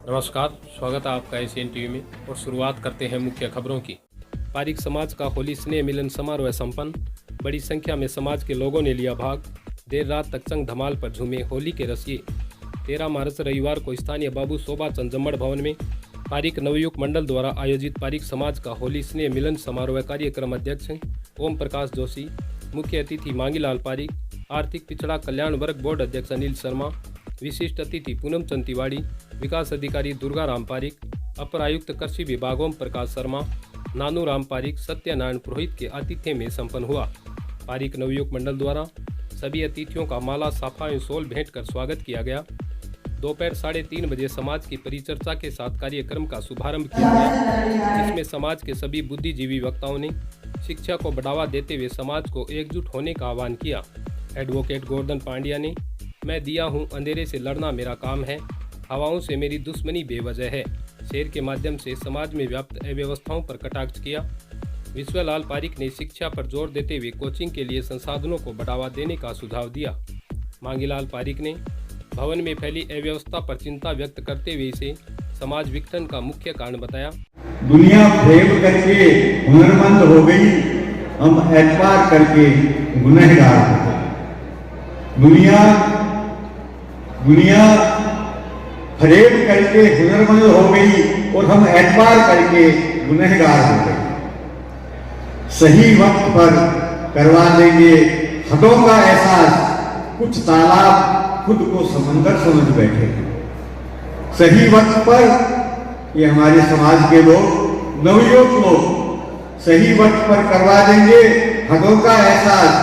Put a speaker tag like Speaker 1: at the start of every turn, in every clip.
Speaker 1: नमस्कार, स्वागत है आपका एशियन टीवी में और शुरुआत करते हैं मुख्य खबरों की। पारिक समाज का होली स्नेह मिलन समारोह संपन्न। बड़ी संख्या में समाज के लोगों ने लिया भाग। देर रात तक संग धमाल पर झूमे होली के रसिए। 13 मार्च रविवार को स्थानीय बाबू शोभा चंद जम्मड़ भवन में पारिक नवयुग मंडल द्वारा आयोजित पारिक समाज का होली स्नेह मिलन समारोह कार्यक्रम अध्यक्ष ओम प्रकाश जोशी, मुख्य अतिथि मांगीलाल पारिक, आर्थिक पिछड़ा कल्याण वर्ग बोर्ड अध्यक्ष अनिल शर्मा, विशिष्ट अतिथि पूनम चंद तिवारी, विकास अधिकारी दुर्गा राम पारिक, अपर आयुक्त कृषि विभाग ओम प्रकाश शर्मा, नानू राम पारिक, सत्यनारायण पुरोहित के आतिथ्य में संपन्न हुआ। पारिक नवयुग मंडल द्वारा सभी अतिथियों का माला साफा एवं शॉल भेंट कर स्वागत किया गया। दोपहर 3:30 बजे समाज की परिचर्चा के साथ कार्यक्रम का शुभारंभ किया गया, जिसमें समाज के सभी बुद्धिजीवी वक्ताओं ने शिक्षा को बढ़ावा देते हुए समाज को एकजुट होने का आह्वान किया। एडवोकेट गोवर्धन पांड्या ने मैं दिया हूँ अंधेरे से लड़ना मेरा काम है, हवाओं से मेरी दुश्मनी बेवजह है, शेर के माध्यम से समाज में व्याप्त अव्यवस्थाओं पर कटाक्ष किया। विश्वलाल पारिक ने शिक्षा पर जोर देते हुए कोचिंग के लिए संसाधनों को बढ़ावा देने का सुझाव दिया। मांगीलाल पारिक ने भवन में फैली अव्यवस्था पर चिंता व्यक्त करते हुए इसे समाज विघटन का मुख्य कारण बताया।
Speaker 2: दुनिया प्रेम करके हुनरमंद हो गई, हम एतबार करके गुनहगार हो गए। दुनिया फरेब करके हुनरमंद हो गई और हम एतबार करके गुनहगार हो गए। सही वक्त पर करवा देंगे हदों का एहसास, कुछ तालाब खुद को समंदर समझ बैठे। सही वक्त पर ये हमारे समाज के लोग, नवयुवक लोग सही वक्त पर करवा देंगे हदों का एहसास,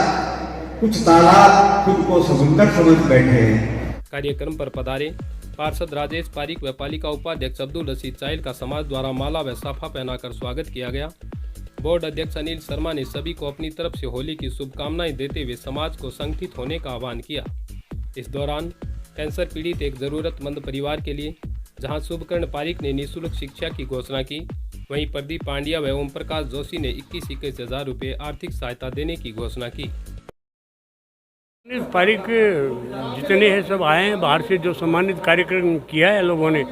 Speaker 2: कुछ तालाब खुद को समंदर समझ बैठे हैं।
Speaker 1: कार्यक्रम पर पधारे पार्षद राजेश पारिक व पालिका उपाध्यक्ष अब्दुल रशीद चाइल का समाज द्वारा माला व साफा पहनाकर स्वागत किया गया। बोर्ड अध्यक्ष अनिल शर्मा ने सभी को अपनी तरफ से होली की शुभकामनाएं देते हुए समाज को संगठित होने का आह्वान किया। इस दौरान कैंसर पीड़ित एक जरूरतमंद परिवार के लिए जहां शुभकर्ण पारिक ने निःशुल्क शिक्षा की घोषणा की, वहीं प्रदीप पांड्या व ओम प्रकाश जोशी ने 21 हज़ार रुपये आर्थिक सहायता देने की घोषणा की।
Speaker 3: पारिक जितने हैं सब आए हैं बाहर से, जो सम्मानित कार्यक्रम किया है लोगों ने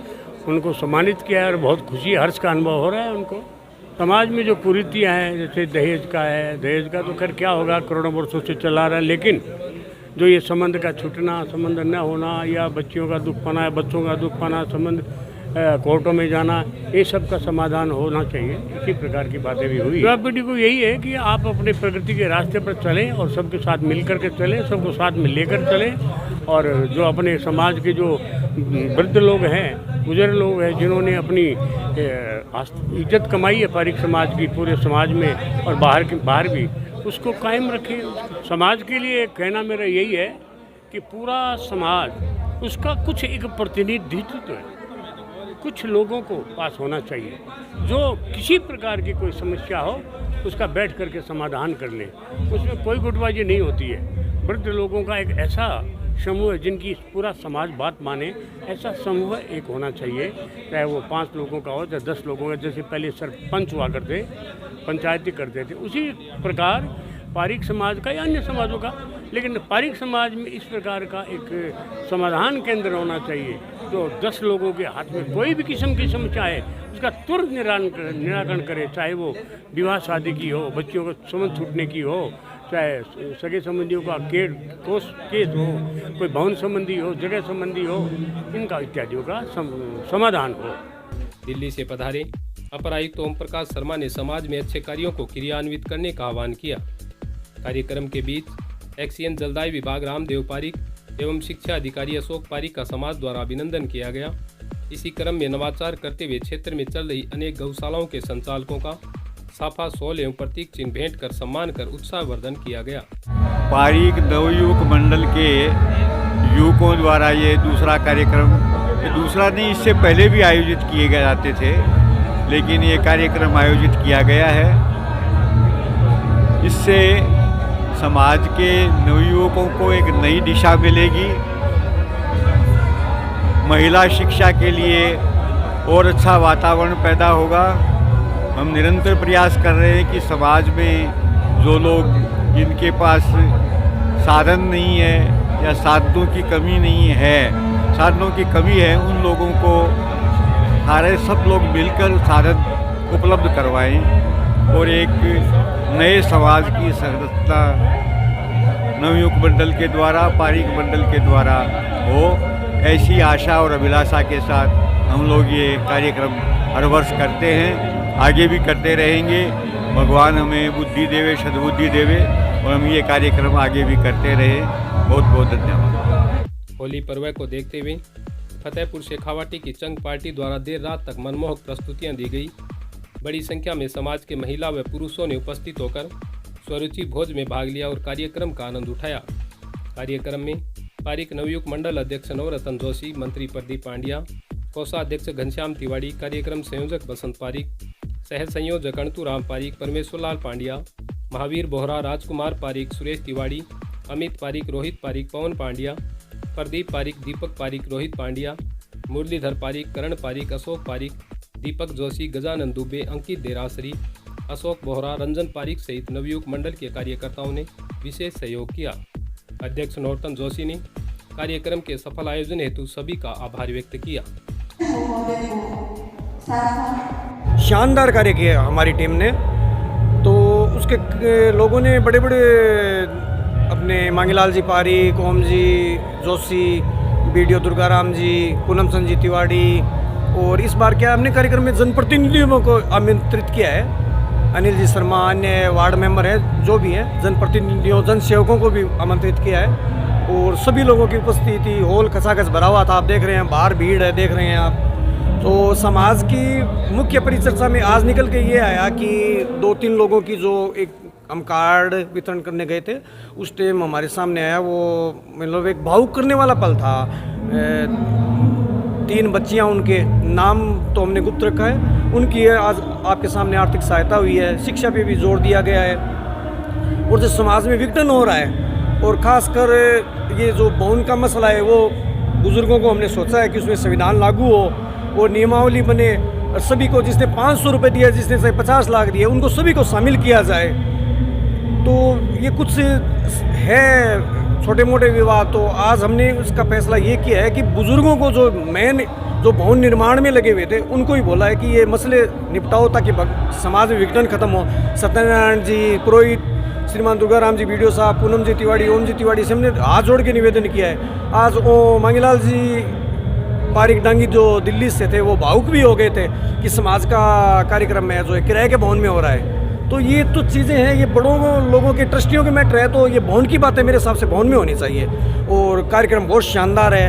Speaker 3: उनको सम्मानित किया है और बहुत खुशी हर्ष का अनुभव हो रहा है उनको। समाज में जो कुरीतियाँ हैं, जैसे दहेज का है, दहेज का तो खैर क्या होगा, करोड़ों वर्षों से चला रहा है, लेकिन जो ये संबंध का छूटना, संबंध न होना, या बच्चियों का दुख पाना, बच्चों का दुख पाना, संबंध कोर्टों में जाना, ये सब का समाधान होना चाहिए। इसी प्रकार की बातें भी हुई। युवा पीढ़ी को यही है कि आप अपने प्रगति के रास्ते पर चलें और सबके साथ मिल कर के चलें, सबको साथ में लेकर चलें। और जो अपने समाज के जो वृद्ध लोग हैं, बुजुर्ग लोग हैं, जिन्होंने अपनी इज्जत कमाई है पारिक समाज की पूरे समाज में और बाहर भी, उसको कायम रखें। समाज के लिए कहना मेरा यही है कि पूरा समाज, उसका कुछ एक प्रतिनिधित्व है, कुछ लोगों को पास होना चाहिए जो किसी प्रकार की कोई समस्या हो उसका बैठ करके समाधान कर ले। उसमें कोई गुटबाजी नहीं होती है। वृद्ध लोगों का एक ऐसा समूह है जिनकी पूरा समाज बात माने, ऐसा समूह एक होना चाहिए, चाहे वो 5 लोगों का हो चाहे 10 लोगों का। जैसे पहले सरपंच हुआ करते, पंचायती करते थे, उसी प्रकार पारिक समाज का या अन्य समाजों का, लेकिन पारिक समाज में इस प्रकार का एक समाधान केंद्र होना चाहिए जो 10 लोगों के हाथ में कोई भी किस्म की समस्या है उसका तुरंत निराकरण करे, चाहे वो विवाह शादी की हो, बच्चियों को संबंध छूटने की हो, चाहे सगे संबंधियों का केस हो, कोई भवन संबंधी हो, जगह संबंधी हो, इनका इत्यादियों का समाधान हो।
Speaker 1: दिल्ली से पधारे अपर आयुक्त ओम प्रकाश शर्मा ने समाज में अच्छे कार्यों को क्रियान्वित करने का आह्वान किया। कार्यक्रम के बीच एक्सीएन जलदाय विभाग रामदेव पारिक एवं शिक्षा अधिकारी अशोक पारिक का समाज द्वारा अभिनंदन किया गया। इसी क्रम में नवाचार करते हुए क्षेत्र में चल रही अनेक गौशालाओं के संचालकों का साफा, शॉल एवं प्रतीक चिन्ह भेंट कर सम्मान कर उत्साहवर्धन किया गया।
Speaker 2: पारिक नवयुवक मंडल के युवकों द्वारा ये दूसरा कार्यक्रम, दूसरा नहीं, इससे पहले भी आयोजित किए गए जाते थे, लेकिन ये कार्यक्रम आयोजित किया गया है। इससे समाज के नवयुवकों को एक नई दिशा मिलेगी। महिला शिक्षा के लिए और अच्छा वातावरण पैदा होगा। हम निरंतर प्रयास कर रहे हैं कि समाज में जो लोग जिनके पास साधन नहीं है या साधनों की कमी नहीं है, साधनों की कमी है, उन लोगों को सारे सब लोग मिलकर साधन उपलब्ध करवाएं और एक नए समाज की संरचना नवयुग मंडल के द्वारा, पारिक मंडल के द्वारा हो, ऐसी आशा और अभिलाषा के साथ हम लोग ये कार्यक्रम हर वर्ष करते हैं, आगे भी करते रहेंगे। भगवान हमें बुद्धि देवे, सद्बुद्धि देवे और हम ये कार्यक्रम आगे भी करते रहे। बहुत बहुत धन्यवाद।
Speaker 1: होली पर्व को देखते हुए फतेहपुर शेखावाटी की चंग पार्टी द्वारा देर रात तक मनमोहक प्रस्तुतियां दी गई। बड़ी संख्या में समाज के महिला व पुरुषों ने उपस्थित होकर स्वरुचि भोज में भाग लिया और कार्यक्रम का आनंद उठाया। कार्यक्रम में पारिक नवयुग मंडल अध्यक्ष नवरतन जोशी, मंत्री प्रदीप पांड्या, कोषाध्यक्ष घनश्याम तिवाड़ी, कार्यक्रम संयोजक बसंत पारिक, सह संयोजक अणतुराम पारिक, परमेश्वरलाल पांड्या, महावीर बोहरा, राजकुमार पारिक, सुरेश तिवाड़ी, अमित पारिक, रोहित पारिक, पवन पांड्या, प्रदीप पारिक, दीपक पारिक, रोहित पांड्या, मुरलीधर पारिक, करण पारिक, अशोक पारिक, दीपक जोशी, गजानंद दुबे, अंकित देरासरी, अशोक बोहरा, रंजन पारिक सहित नवयुग मंडल के कार्यकर्ताओं ने विशेष सहयोग किया। अध्यक्ष नवरतन जोशी ने कार्यक्रम के सफल आयोजन हेतु सभी का आभार व्यक्त किया।
Speaker 4: शानदार कार्य किया हमारी टीम ने, तो उसके लोगों ने बड़े बड़े अपने मांगीलाल जी पारिक, ओम जी जोशी, बीडीओ दुर्गाराम जी, पूनम संजी तिवाड़ी, और इस बार क्या हमने कार्यक्रम में जनप्रतिनिधियों को आमंत्रित किया है। अनिल जी शर्मा, अन्य वार्ड मेंबर हैं जो भी हैं, जनप्रतिनिधियों, जन सेवकों को भी आमंत्रित किया है और सभी लोगों की उपस्थिति, हॉल खचाखच भरा हुआ था। आप देख रहे हैं, बाहर भीड़ है, देख रहे हैं आप। तो समाज की मुख्य परिचर्चा में आज निकल के ये आया कि 2-3 लोगों की जो एक हम कार्ड वितरण करने गए थे, उस टाइम हमारे सामने आया, वो मतलब एक भावुक करने वाला पल था। 3 बच्चियां, उनके नाम तो हमने गुप्त रखा है, उनकी आज आपके सामने आर्थिक सहायता हुई है, शिक्षा पे भी जोर दिया गया है। और जो समाज में विघटन हो रहा है, और ख़ासकर ये जो भवन का मसला है, वो बुज़ुर्गों को हमने सोचा है कि उसमें संविधान लागू हो और नियमावली बने, और सभी को, जिसने 500 रुपये दिया, जिसने 50 लाख दिए, उनको सभी को शामिल किया जाए। तो ये कुछ है छोटे मोटे विवाद, तो आज हमने उसका फैसला ये किया है कि बुज़ुर्गों को जो मेन जो भवन निर्माण में लगे हुए थे, उनको ही बोला है कि ये मसले निपटाओ ताकि समाज में विघटन खत्म हो। सत्यनारायण जी, पुरोहित, श्रीमान दुर्गाराम जी, बीडीओ साहब, पूनम जी तिवाड़ी, ओम जी तिवाड़ी से हमने हाथ जोड़ के निवेदन किया है। आज वो मांगीलाल जी पारिक डांगी जो दिल्ली से थे, वो भावुक भी हो गए थे कि समाज का कार्यक्रम है जो किराए के भवन में हो रहा है। तो ये तो चीज़ें हैं, ये बड़ों लोगों के ट्रस्टियों के मैटर है, तो ये भवन की बातें मेरे हिसाब से भवन में होनी चाहिए। और कार्यक्रम बहुत शानदार है,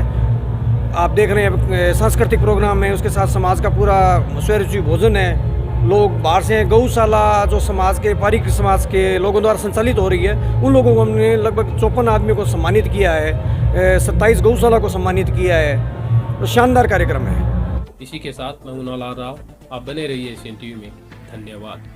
Speaker 4: आप देख रहे हैं, सांस्कृतिक प्रोग्राम है, उसके साथ समाज का पूरा स्वरुचि भोजन है। लोग बाहर से हैं, गौशाला जो समाज के, पारिक समाज के लोगों द्वारा संचालित हो रही है, उन लोगों को हमने लगभग 54 आदमी को सम्मानित किया है, 27 गौशाला को सम्मानित किया है। तो शानदार कार्यक्रम है।
Speaker 1: इसी के साथ मैं उन्नालाल राव, आप बने रहिए एशियन टीवी में। धन्यवाद।